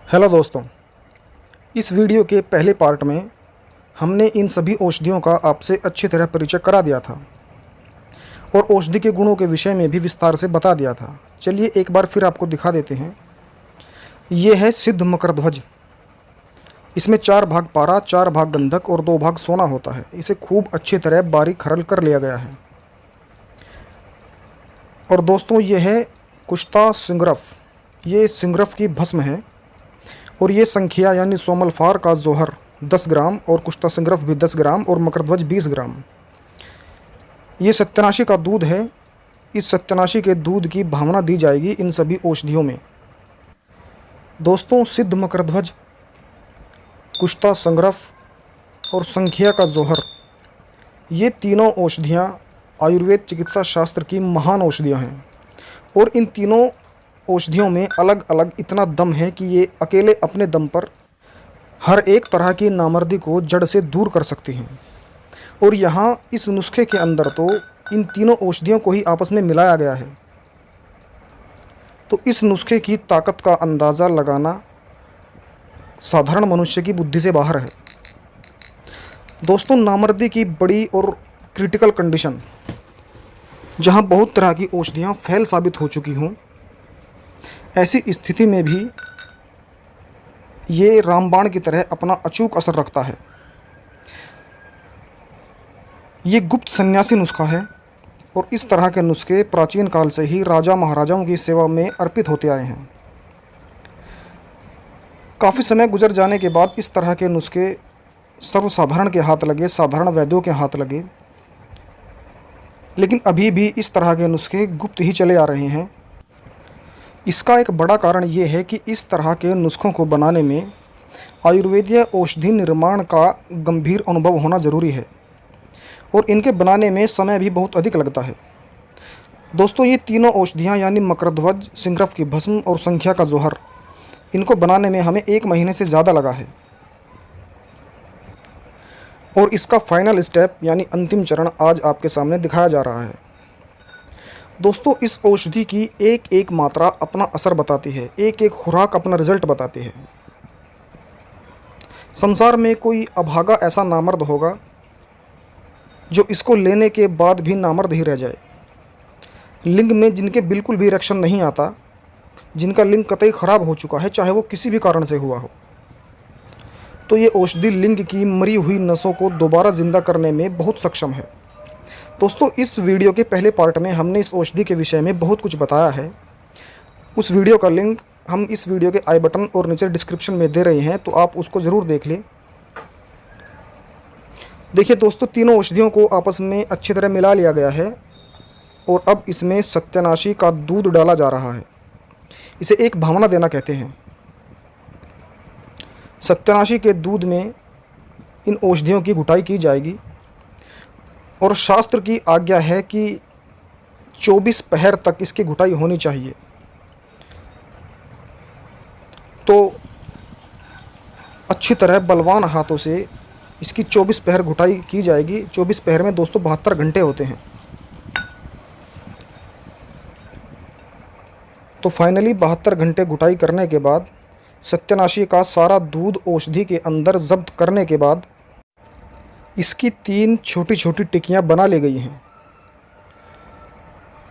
Hello दोस्तों, इस video के पहले पार्ट में हमने इन सभी औषधियों का आपसे अच्छी तरह परिचय करा दिया था और औषधि के गुणों के विषय में भी विस्तार से बता दिया था। चलिए एक बार फिर आपको दिखा देते हैं। ये है सिद्ध मकरध्वज। इसमें 4 भाग पारा, 4 भाग गंधक और 2 भाग सोना होता है। इसे खूब अच्छी तरह बारीक खरल कर लिया गया है। और दोस्तों ये है कुश्ता सिंगरफ। ये सिंगरफ की भस्म है और ये संख्या यानी सोमलफार का जोहर 10 ग्राम और कुश्ता सिंगरफ भी 10 ग्राम और मकरध्वज 20 ग्राम। ये सत्यानाशी का दूध है। इस सत्यानाशी के दूध की भावना दी जाएगी इन सभी औषधियों में। दोस्तों सिद्ध मकरध्वज, कुश्ता सिंगरफ और संख्या का जोहर, ये तीनों औषधियाँ आयुर्वेद चिकित्सा शास्त्र की महान औषधियाँ हैं और इन तीनों औषधियों में अलग अलग इतना दम है कि ये अकेले अपने दम पर हर एक तरह की नामर्दी को जड़ से दूर कर सकती हैं। और यहाँ इस नुस्खे के अंदर तो इन तीनों औषधियों को ही आपस में मिलाया गया है। तो इस नुस्खे की ताकत का अंदाज़ा लगाना साधारण मनुष्य की बुद्धि से बाहर है। दोस्तों नामर्दी की बड़ी और क्रिटिकल कंडीशन, जहाँ बहुत तरह की औषधियाँ फेल साबित हो चुकी हों, ऐसी स्थिति में भी ये रामबाण की तरह अपना अचूक असर रखता है। ये गुप्त सन्यासी नुस्खा है और इस तरह के नुस्खे प्राचीन काल से ही राजा महाराजाओं की सेवा में अर्पित होते आए हैं। काफ़ी समय गुजर जाने के बाद इस तरह के नुस्खे सर्वसाधारण के हाथ लगे, साधारण वैद्यों के हाथ लगे, लेकिन अभी भी इस तरह के नुस्खे गुप्त ही चले आ रहे हैं। इसका एक बड़ा कारण ये है कि इस तरह के नुस्खों को बनाने में आयुर्वेदीय औषधि निर्माण का गंभीर अनुभव होना ज़रूरी है और इनके बनाने में समय भी बहुत अधिक लगता है। दोस्तों ये तीनों औषधियाँ यानी मकरध्वज, सिंगरफ की भस्म और संख्या का जोहर, इनको बनाने में हमें 1 महीने से ज़्यादा लगा है। और इसका फाइनल स्टेप यानी अंतिम चरण आज आपके सामने दिखाया जा रहा है। दोस्तों इस औषधि की एक एक मात्रा अपना असर बताती है, एक एक खुराक अपना रिजल्ट बताती है। संसार में कोई अभागा ऐसा नामर्द होगा जो इसको लेने के बाद भी नामर्द ही रह जाए। लिंग में जिनके बिल्कुल भी इरेक्शन नहीं आता, जिनका लिंग कतई ख़राब हो चुका है, चाहे वो किसी भी कारण से हुआ हो, तो ये औषधि लिंग की मरी हुई नसों को दोबारा ज़िंदा करने में बहुत सक्षम है। दोस्तों इस वीडियो के पहले पार्ट में हमने इस औषधि के विषय में बहुत कुछ बताया है। उस वीडियो का लिंक हम इस वीडियो के आई बटन और नीचे डिस्क्रिप्शन में दे रहे हैं, तो आप उसको ज़रूर देख लें। देखिए दोस्तों, तीनों औषधियों को आपस में अच्छी तरह मिला लिया गया है और अब इसमें सत्यानाशी का दूध डाला जा रहा है। इसे एक भावना देना कहते हैं। सत्यानाशी के दूध में इन औषधियों की घुटाई की जाएगी और शास्त्र की आज्ञा है कि 24 पहर तक इसकी घुटाई होनी चाहिए। तो अच्छी तरह बलवान हाथों से इसकी 24 पहर घुटाई की जाएगी। 24 पहर में दोस्तों 72 घंटे होते हैं। तो फाइनली 72 घंटे घुटाई करने के बाद सत्यानाशी का सारा दूध औषधि के अंदर जब्त करने के बाद इसकी 3 छोटी छोटी टिक्कियाँ बना ली गई हैं।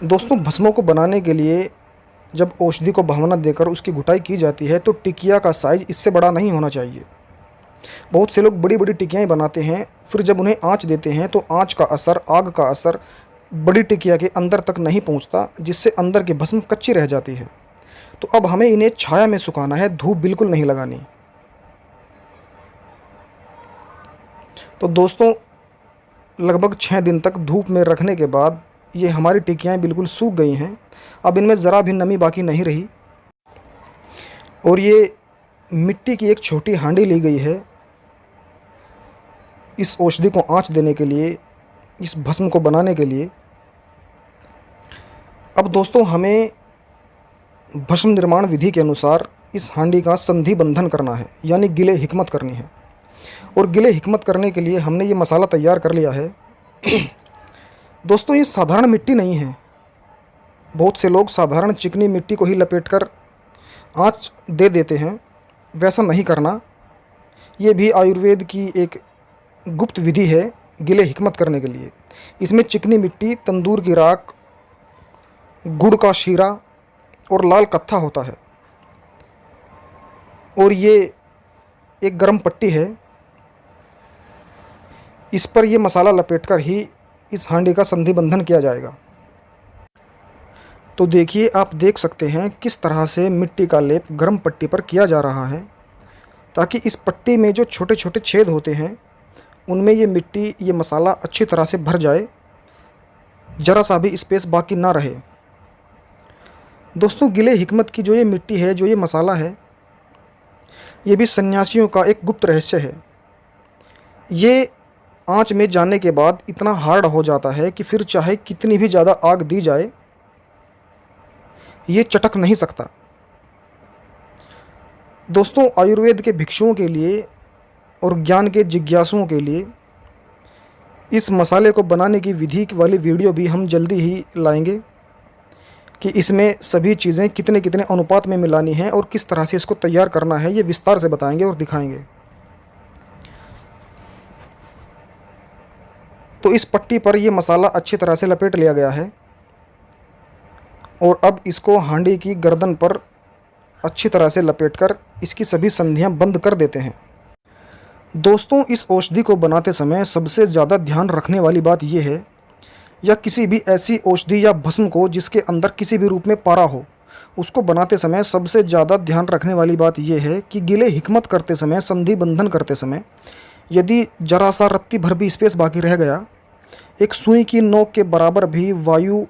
दोस्तों भस्मों को बनाने के लिए जब औषधि को भावना देकर उसकी घुटाई की जाती है तो टिकिया का साइज़ इससे बड़ा नहीं होना चाहिए। बहुत से लोग बड़ी बड़ी टिकियाँ बनाते हैं, फिर जब उन्हें आँच देते हैं तो आँच का असर, आग का असर बड़ी टिकिया के अंदर तक नहीं पहुँचता, जिससे अंदर की भस्म कच्ची रह जाती है। तो अब हमें इन्हें छाया में सुखाना है, धूप बिल्कुल नहीं लगानी। तो दोस्तों लगभग 6 दिन तक धूप में रखने के बाद ये हमारी टिक्कियाँ बिल्कुल सूख गई हैं। अब इनमें ज़रा भी नमी बाकी नहीं रही और ये मिट्टी की एक छोटी हांडी ली गई है इस औषधि को आँच देने के लिए, इस भस्म को बनाने के लिए। अब दोस्तों हमें भस्म निर्माण विधि के अनुसार इस हांडी का संधि बंधन करना है, यानी गिले हिकमत करनी है। और गिले हिकमत करने के लिए हमने ये मसाला तैयार कर लिया है। दोस्तों ये साधारण मिट्टी नहीं है। बहुत से लोग साधारण चिकनी मिट्टी को ही लपेटकर आँच दे देते हैं, वैसा नहीं करना। ये भी आयुर्वेद की एक गुप्त विधि है गिले हिकमत करने के लिए। इसमें चिकनी मिट्टी, तंदूर की राख, गुड़ का शीरा और लाल कत्था होता है। और ये एक गर्म पट्टी है, इस पर ये मसाला लपेटकर ही इस हांडी का संधि बंधन किया जाएगा। तो देखिए, आप देख सकते हैं किस तरह से मिट्टी का लेप गर्म पट्टी पर किया जा रहा है, ताकि इस पट्टी में जो छोटे छोटे छेद होते हैं उनमें ये मिट्टी, ये मसाला अच्छी तरह से भर जाए, ज़रा सा भी स्पेस बाकी ना रहे। दोस्तों, गिले हिकमत की जो ये मिट्टी है, जो ये मसाला है, ये भी सन्यासियों का एक गुप्त रहस्य है। ये आंच में जाने के बाद इतना हार्ड हो जाता है कि फिर चाहे कितनी भी ज़्यादा आग दी जाए, ये चटक नहीं सकता। दोस्तों, आयुर्वेद के भिक्षुओं के लिए और ज्ञान के जिज्ञासुओं के लिए इस मसाले को बनाने की विधि वाली वीडियो भी हम जल्दी ही लाएंगे कि इसमें सभी चीज़ें कितने कितने अनुपात में मिलानी है और किस तरह से इसको तैयार करना है, ये विस्तार से बताएंगे और दिखाएंगे। तो इस पट्टी पर ये मसाला अच्छी तरह से लपेट लिया गया है और अब इसको हांडी की गर्दन पर अच्छी तरह से लपेटकर इसकी सभी संधियां बंद कर देते हैं। दोस्तों, इस औषधि को बनाते समय सबसे ज़्यादा ध्यान रखने वाली बात यह है, या किसी भी ऐसी औषधि या भस्म को जिसके अंदर किसी भी रूप में पारा हो, उसको बनाते समय सबसे ज़्यादा ध्यान रखने वाली बात यह है कि गिले हिकमत करते समय, संधि बंधन करते समय यदि जरा सा रत्ती भर भी स्पेस बाकी रह गया, एक सुई की नोक के बराबर भी वायु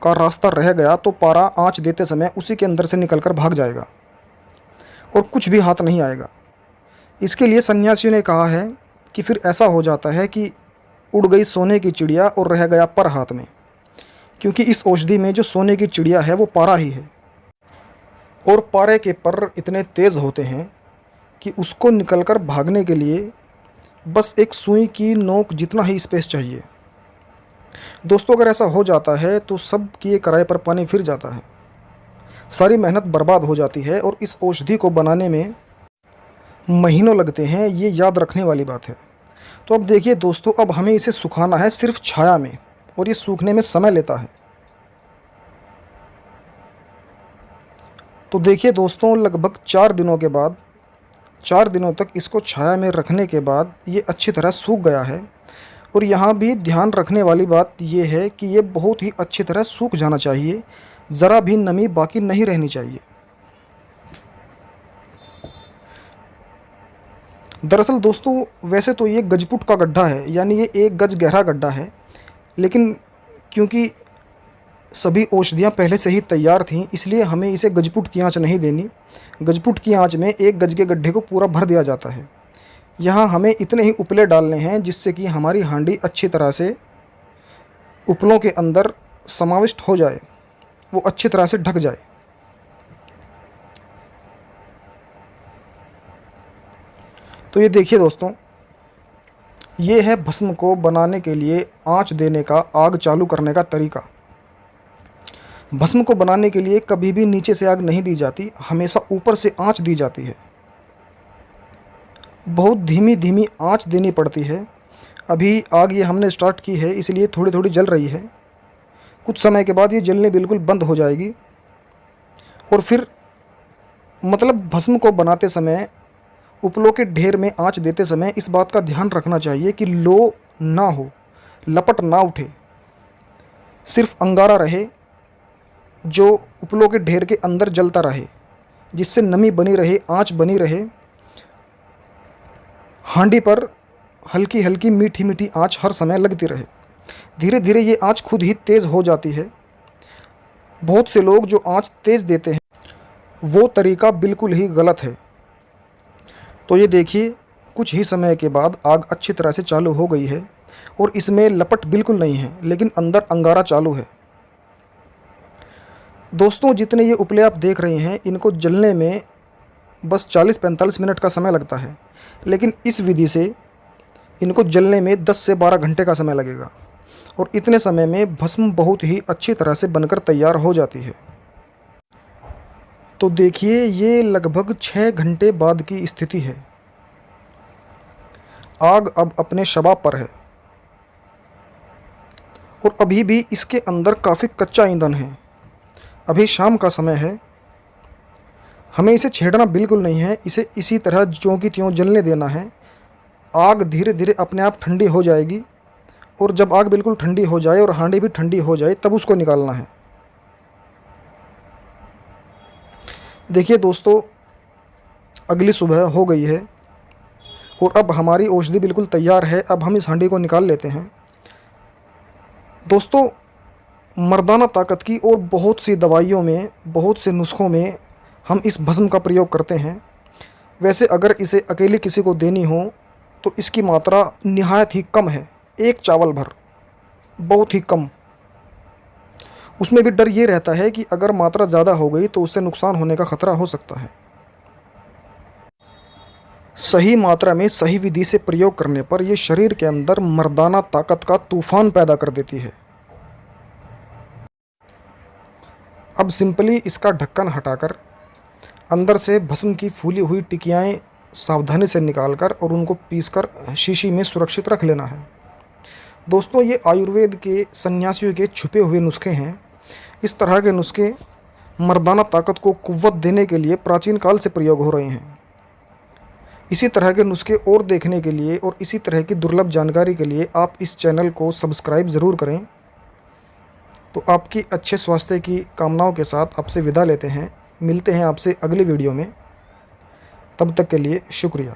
का रास्ता रह गया, तो पारा आंच देते समय उसी के अंदर से निकलकर भाग जाएगा और कुछ भी हाथ नहीं आएगा। इसके लिए सन्यासियों ने कहा है कि फिर ऐसा हो जाता है कि उड़ गई सोने की चिड़िया और रह गया पर हाथ में, क्योंकि इस औषधि में जो सोने की चिड़िया है वो पारा ही है और पारे के पर इतने तेज़ होते हैं कि उसको निकलकर भागने के लिए बस एक सुई की नोक जितना ही स्पेस चाहिए। दोस्तों, अगर ऐसा हो जाता है तो सब किए कराए पर पानी फिर जाता है, सारी मेहनत बर्बाद हो जाती है और इस औषधि को बनाने में महीनों लगते हैं। ये याद रखने वाली बात है। तो अब देखिए दोस्तों, अब हमें इसे सुखाना है सिर्फ छाया में, और ये सूखने में समय लेता है। तो देखिए दोस्तों, लगभग 4 दिनों के बाद, 4 दिनों तक इसको छाया में रखने के बाद ये अच्छी तरह सूख गया है। और यहाँ भी ध्यान रखने वाली बात ये है कि ये बहुत ही अच्छी तरह सूख जाना चाहिए, ज़रा भी नमी बाकी नहीं रहनी चाहिए। दरअसल दोस्तों, वैसे तो ये गजपुट का गड्ढा है, यानी ये 1 गज गहरा गड्ढा है, लेकिन क्योंकि सभी औषधियाँ पहले से ही तैयार थीं, इसलिए हमें इसे गजपुट की आंच नहीं देनी। गजपुट की आंच में 1 गज के गड्ढे को पूरा भर दिया जाता है। यहाँ हमें इतने ही उपले डालने हैं जिससे कि हमारी हांडी अच्छी तरह से उपलों के अंदर समाविष्ट हो जाए, वो अच्छी तरह से ढक जाए। तो ये देखिए दोस्तों, ये है भस्म को बनाने के लिए आंच देने का, आग चालू करने का तरीका। भस्म को बनाने के लिए कभी भी नीचे से आग नहीं दी जाती, हमेशा ऊपर से आंच दी जाती है। बहुत धीमी धीमी आंच देनी पड़ती है। अभी आग ये हमने स्टार्ट की है, इसलिए थोड़ी थोड़ी जल रही है। कुछ समय के बाद ये जलने बिल्कुल बंद हो जाएगी। और फिर मतलब भस्म को बनाते समय, उपलों के ढेर में आंच देते समय इस बात का ध्यान रखना चाहिए कि लो ना हो, लपट ना उठे, सिर्फ अंगारा रहे जो उपलों के ढेर के अंदर जलता रहे, जिससे नमी बनी रहे, आंच बनी रहे। हांडी पर हल्की हल्की मीठी मीठी आंच हर समय लगती रहे। धीरे धीरे ये आंच खुद ही तेज़ हो जाती है। बहुत से लोग जो आंच तेज़ देते हैं, वो तरीका बिल्कुल ही गलत है। तो ये देखिए, कुछ ही समय के बाद आग अच्छी तरह से चालू हो गई है और इसमें लपट बिल्कुल नहीं है, लेकिन अंदर अंगारा चालू है। दोस्तों, जितने ये उपले आप देख रहे हैं, इनको जलने में बस 40-45 मिनट का समय लगता है, लेकिन इस विधि से इनको जलने में 10 से 12 घंटे का समय लगेगा और इतने समय में भस्म बहुत ही अच्छी तरह से बनकर तैयार हो जाती है। तो देखिए ये लगभग 6 घंटे बाद की स्थिति है। आग अब अपने शबाब पर है और अभी भी इसके अंदर काफ़ी कच्चा ईंधन है। अभी शाम का समय है, हमें इसे छेड़ना बिल्कुल नहीं है। इसे इसी तरह ज्यों की त्यों जलने देना है। आग धीरे धीरे अपने आप ठंडी हो जाएगी और जब आग बिल्कुल ठंडी हो जाए और हांडी भी ठंडी हो जाए तब उसको निकालना है। देखिए दोस्तों, अगली सुबह हो गई है और अब हमारी औषधि बिल्कुल तैयार है। अब हम इस हांडी को निकाल लेते हैं। दोस्तों, मर्दाना ताकत की और बहुत सी दवाइयों में, बहुत से नुस्खों में हम इस भस्म का प्रयोग करते हैं। वैसे अगर इसे अकेले किसी को देनी हो तो इसकी मात्रा निहायत ही कम है, एक चावल भर, बहुत ही कम। उसमें भी डर ये रहता है कि अगर मात्रा ज़्यादा हो गई तो उससे नुकसान होने का खतरा हो सकता है। सही मात्रा में सही विधि से प्रयोग करने पर यह शरीर के अंदर मर्दाना ताकत का तूफान पैदा कर देती है। अब सिंपली इसका ढक्कन हटाकर अंदर से भस्म की फूली हुई टिकियाएँ सावधानी से निकालकर और उनको पीसकर शीशी में सुरक्षित रख लेना है। दोस्तों, ये आयुर्वेद के सन्यासियों के छुपे हुए नुस्खे हैं। इस तरह के नुस्खे मर्दाना ताकत को कुव्वत देने के लिए प्राचीन काल से प्रयोग हो रहे हैं। इसी तरह के नुस्खे और देखने के लिए और इसी तरह की दुर्लभ जानकारी के लिए आप इस चैनल को सब्सक्राइब ज़रूर करें। तो आपकी अच्छे स्वास्थ्य की कामनाओं के साथ आपसे विदा लेते हैं। मिलते हैं आपसे अगले वीडियो में। तब तक के लिए शुक्रिया।